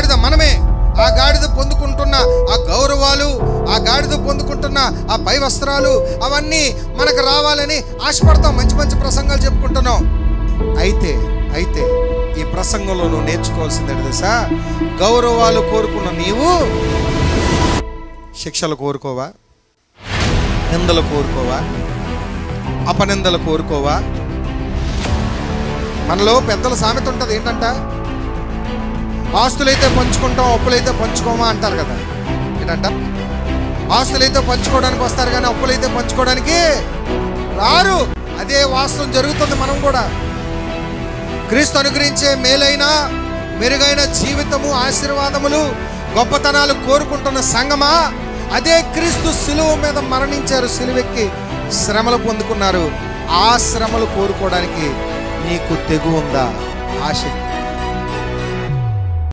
గాడిద మనమే. ఆ గాడిద పొందుకుంటున్న ఆ గౌరవాలు, ఆ గాడిద పొందుకుంటున్న ఆ పై వస్త్రాలు, అవన్నీ మనకు రావాలని ఆశపడతాం. మంచి మంచి ప్రసంగాలు చెప్పుకుంటున్నాం. అయితే ఈ ప్రసంగంలో నువ్వు నేర్చుకోవాల్సింది ఏంటి తెలుసా? గౌరవాలు కోరుకున్న నీవు శిక్షలు కోరుకోవా? నిందలు కోరుకోవా? అపనిందలు కోరుకోవా? మనలో పెద్దల సామెత ఉంటుంది ఏంటంట, ఆస్తులైతే పంచుకుంటాం, అప్పులైతే పంచుకోమా అంటారు కదా. ఏంటంట, ఆస్తులైతే పంచుకోవడానికి వస్తారు కానీ అప్పులైతే పంచుకోవడానికి రారు. అదే వాస్తవం జరుగుతుంది. మనం కూడా క్రీస్తు అనుగ్రహించే మేలైన మెరుగైన జీవితము, ఆశీర్వాదములు, గొప్పతనాలు కోరుకుంటున్న సంగమా, అదే క్రీస్తు సిలువ మీద మరణించారు, సిలువెక్కి శ్రమలు పొందుకున్నారు. ఆ శ్రమలు కోరుకోవడానికి నీకు తెగు ఉందా? ఆసక్తి